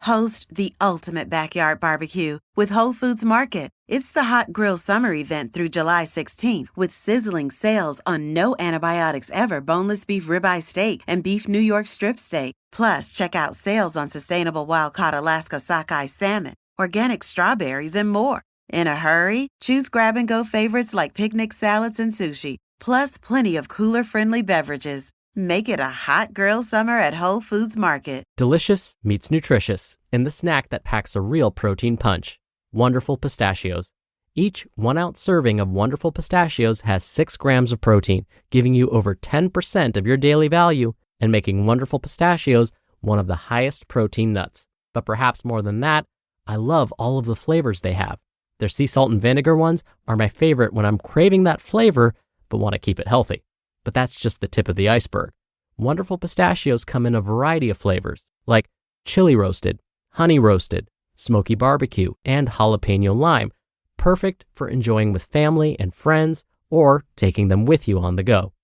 Host the ultimate backyard barbecue with Whole Foods Market. It's the hot grill summer event through July 16th with sizzling sales on no antibiotics ever boneless beef ribeye steak and beef New York strip steak. Plus, check out sales on sustainable wild-caught Alaska sockeye salmon, organic strawberries, and more. In a hurry? Choose grab-and-go favorites like picnic salads and sushi, plus plenty of cooler-friendly beverages. Make it a hot grill summer at Whole Foods Market. Delicious meets nutritious in the snack that packs a real protein punch. Wonderful Pistachios. Each 1-ounce serving of Wonderful Pistachios has 6 grams of protein, giving you over 10% of your daily value and making Wonderful Pistachios one of the highest protein nuts. But perhaps more than that, I love all of the flavors they have. Their sea salt and vinegar ones are my favorite when I'm craving that flavor but want to keep it healthy. But that's just the tip of the iceberg. Wonderful Pistachios come in a variety of flavors, like chili roasted, honey roasted, smoky barbecue, and jalapeno lime, perfect for enjoying with family and friends or taking them with you on the go.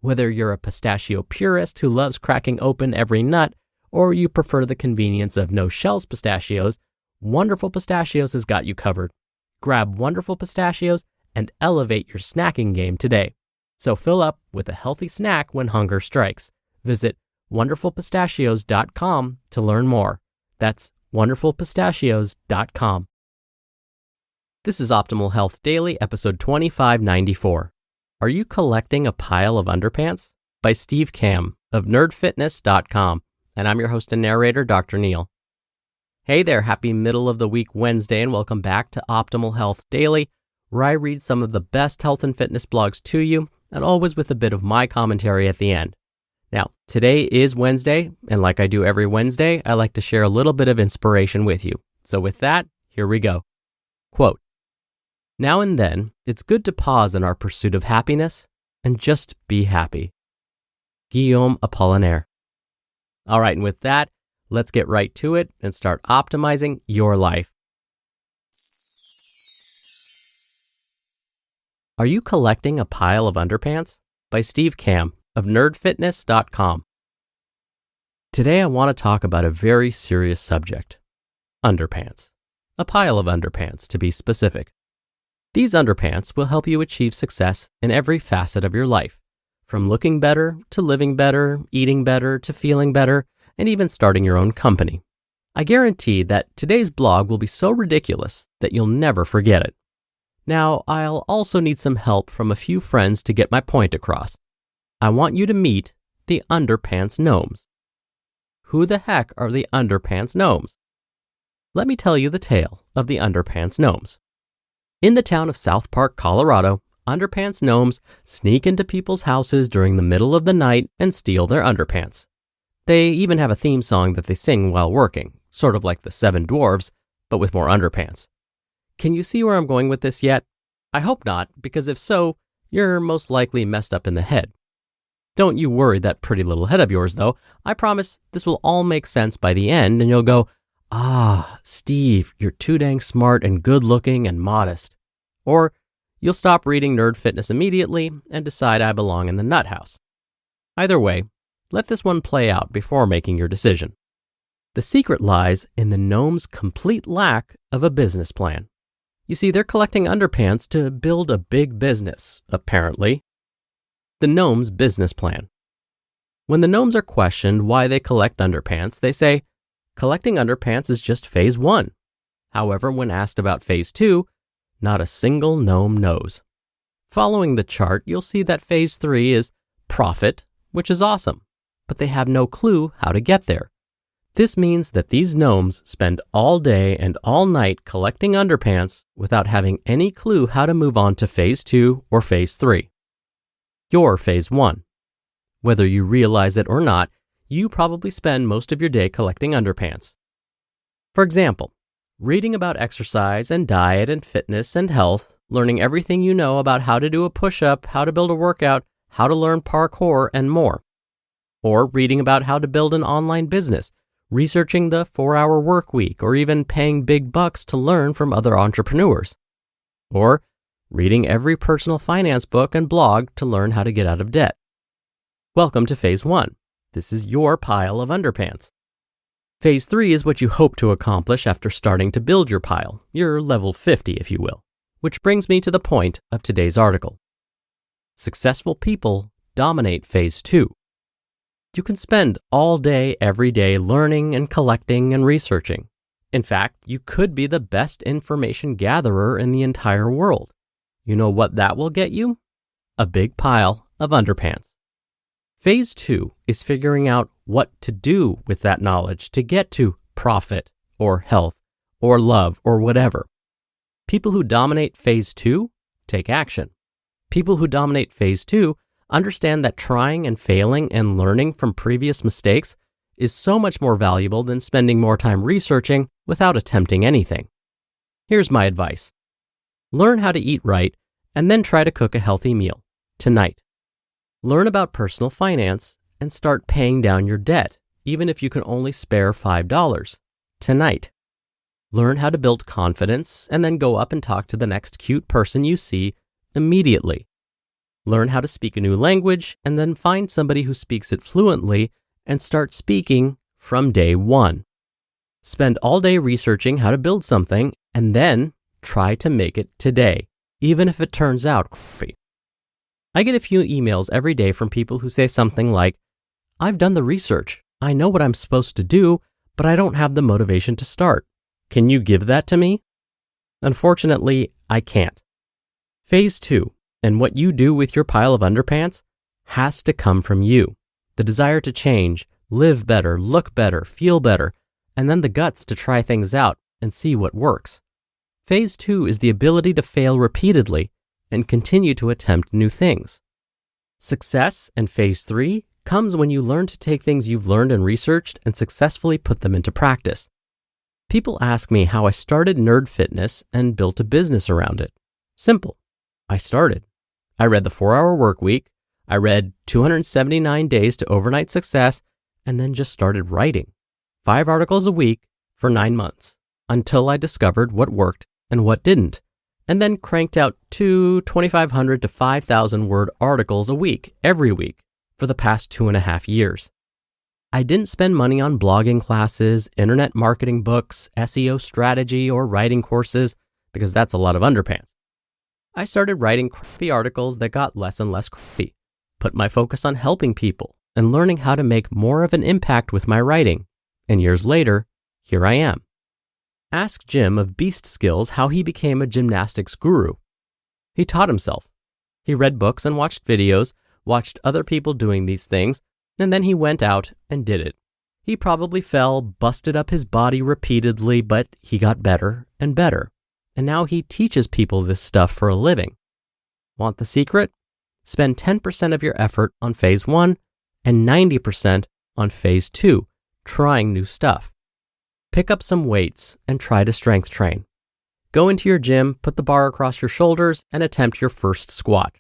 Whether you're a pistachio purist who loves cracking open every nut, or you prefer the convenience of no-shells pistachios, Wonderful Pistachios has got you covered. Grab Wonderful Pistachios and elevate your snacking game today. So fill up with a healthy snack when hunger strikes. Visit wonderfulpistachios.com to learn more. That's wonderfulpistachios.com. This is Optimal Health Daily, episode 2594. Are you collecting a pile of underpants? By Steve Kamb of nerdfitness.com. And I'm your host and narrator, Dr. Neil. Hey there, happy middle of the week Wednesday, and welcome back to Optimal Health Daily, where I read some of the best health and fitness blogs to you, and always with a bit of my commentary at the end. Now, today is Wednesday, and like I do every Wednesday, I like to share a little bit of inspiration with you. So with that, here we go. Quote, "Now and then, it's good to pause in our pursuit of happiness and just be happy." Guillaume Apollinaire. All right, and with that, let's get right to it and start optimizing your life. Are you collecting a pile of underpants? By Steve Kamb of nerdfitness.com. Today I want to talk about a very serious subject. Underpants. A pile of underpants, to be specific. These underpants will help you achieve success in every facet of your life, from looking better to living better, eating better to feeling better, and even starting your own company. I guarantee that today's blog will be so ridiculous that you'll never forget it. Now, I'll also need some help from a few friends to get my point across. I want you to meet the Underpants Gnomes. Who the heck are the Underpants Gnomes? Let me tell you the tale of the Underpants Gnomes. In the town of South Park, Colorado, Underpants Gnomes sneak into people's houses during the middle of the night and steal their underpants. They even have a theme song that they sing while working, sort of like the Seven Dwarves, but with more underpants. Can you see where I'm going with this yet? I hope not, because if so, you're most likely messed up in the head. Don't you worry that pretty little head of yours, though. I promise this will all make sense by the end, and you'll go, "Ah, Steve, you're too dang smart and good-looking and modest." Or you'll stop reading Nerd Fitness immediately and decide I belong in the nut house. Either way, let this one play out before making your decision. The secret lies in the gnomes' complete lack of a business plan. You see, they're collecting underpants to build a big business, apparently. The gnomes' business plan. When the gnomes are questioned why they collect underpants, they say, collecting underpants is just phase 1. However, when asked about phase 2, not a single gnome knows. Following the chart, you'll see that phase 3 is profit, which is awesome, but they have no clue how to get there. This means that these gnomes spend all day and all night collecting underpants without having any clue how to move on to phase 2 or phase 3. You're phase 1. Whether you realize it or not, you probably spend most of your day collecting underpants. For example, reading about exercise and diet and fitness and health, learning everything you know about how to do a push-up, how to build a workout, how to learn parkour, and more. Or reading about how to build an online business, researching the 4-hour work week, or even paying big bucks to learn from other entrepreneurs. Or reading every personal finance book and blog to learn how to get out of debt. Welcome to phase 1. This is your pile of underpants. Phase 3 is what you hope to accomplish after starting to build your pile, your level 50 if you will, which brings me to the point of today's article. Successful people dominate Phase 2. You can spend all day, every day learning and collecting and researching. In fact, you could be the best information gatherer in the entire world. You know what that will get you? A big pile of underpants. Phase 2 is figuring out what to do with that knowledge to get to profit or health or love or whatever. People who dominate Phase 2 take action. People who dominate Phase 2 understand that trying and failing and learning from previous mistakes is so much more valuable than spending more time researching without attempting anything. Here's my advice. Learn how to eat right and then try to cook a healthy meal tonight. Learn about personal finance and start paying down your debt, even if you can only spare $5 tonight. Learn how to build confidence and then go up and talk to the next cute person you see immediately. Learn how to speak a new language and then find somebody who speaks it fluently and start speaking from day one. Spend all day researching how to build something and then try to make it today, even if it turns out crappy. I get a few emails every day from people who say something like, "I've done the research. I know what I'm supposed to do, but I don't have the motivation to start. Can you give that to me?" Unfortunately, I can't. Phase 2, and what you do with your pile of underpants, has to come from you. The desire to change, live better, look better, feel better, and then the guts to try things out and see what works. Phase 2 is the ability to fail repeatedly and continue to attempt new things. Success in Phase 3 comes when you learn to take things you've learned and researched and successfully put them into practice. People ask me how I started Nerd Fitness and built a business around it. Simple. I started. I read the 4-Hour Workweek, I read 279 Days to Overnight Success, and then just started writing. 5 articles a week for 9 months, until I discovered what worked and what didn't, and then cranked out 2,500 to 5,000 word articles a week, every week, for the past 2.5 years. I didn't spend money on blogging classes, internet marketing books, SEO strategy, or writing courses, because that's a lot of underpants. I started writing crappy articles that got less and less crappy, put my focus on helping people and learning how to make more of an impact with my writing, and years later, here I am. Ask Jim of Beast Skills how he became a gymnastics guru. He taught himself. He read books and watched videos, watched other people doing these things, and then he went out and did it. He probably fell, busted up his body repeatedly, but he got better and better. And now he teaches people this stuff for a living. Want the secret? Spend 10% of your effort on Phase 1 and 90% on Phase 2, trying new stuff. Pick up some weights and try to strength train. Go into your gym, put the bar across your shoulders, and attempt your first squat.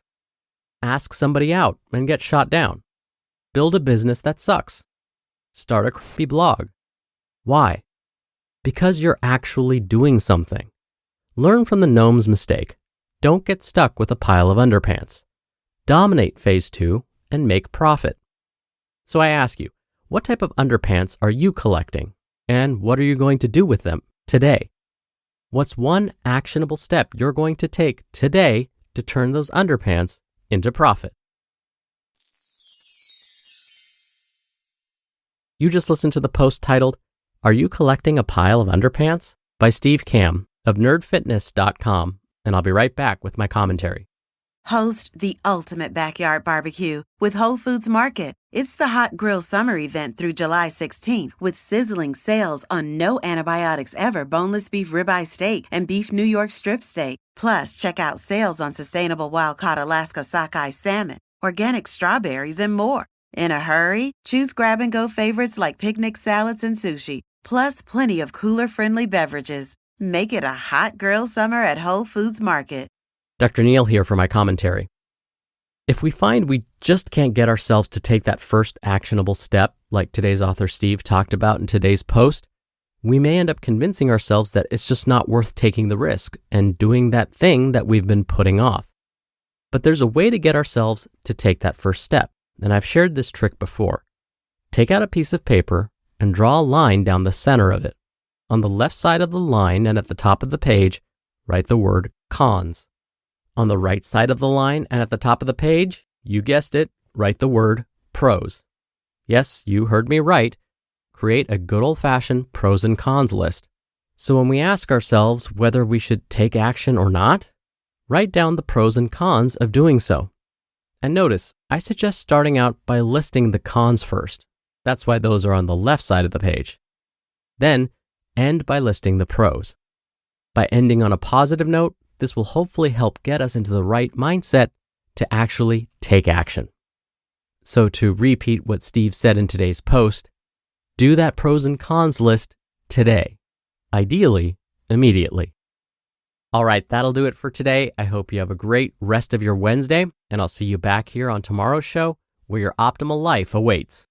Ask somebody out and get shot down. Build a business that sucks. Start a crappy blog. Why? Because you're actually doing something. Learn from the gnome's mistake. Don't get stuck with a pile of underpants. Dominate Phase 2 and make profit. So I ask you, what type of underpants are you collecting? And what are you going to do with them today? What's one actionable step you're going to take today to turn those underpants into profit? You just listened to the post titled, "Are You Collecting a Pile of Underpants?" by Steve Kamb of nerdfitness.com, and I'll be right back with my commentary. Host the ultimate backyard barbecue with Whole Foods Market. It's the Hot Grill Summer event through July 16th with sizzling sales on no antibiotics ever boneless beef ribeye steak and beef New York strip steak. Plus, check out sales on sustainable wild-caught Alaska sockeye salmon, organic strawberries, and more. In a hurry? Choose grab-and-go favorites like picnic salads and sushi, plus plenty of cooler-friendly beverages. Make it a hot grill summer at Whole Foods Market. Dr. Neal here for my commentary. If we find we just can't get ourselves to take that first actionable step, like today's author Steve talked about in today's post, we may end up convincing ourselves that it's just not worth taking the risk and doing that thing that we've been putting off. But there's a way to get ourselves to take that first step, and I've shared this trick before. Take out a piece of paper and draw a line down the center of it. On the left side of the line and at the top of the page, write the word cons. On the right side of the line and at the top of the page, you guessed it, write the word pros. Yes, you heard me right. Create a good old-fashioned pros and cons list. So when we ask ourselves whether we should take action or not, write down the pros and cons of doing so. And notice, I suggest starting out by listing the cons first. That's why those are on the left side of the page. Then, end by listing the pros. By ending on a positive note, this will hopefully help get us into the right mindset to actually take action. So to repeat what Steve said in today's post, do that pros and cons list today. Ideally, immediately. All right, that'll do it for today. I hope you have a great rest of your Wednesday, and I'll see you back here on tomorrow's show where your optimal life awaits.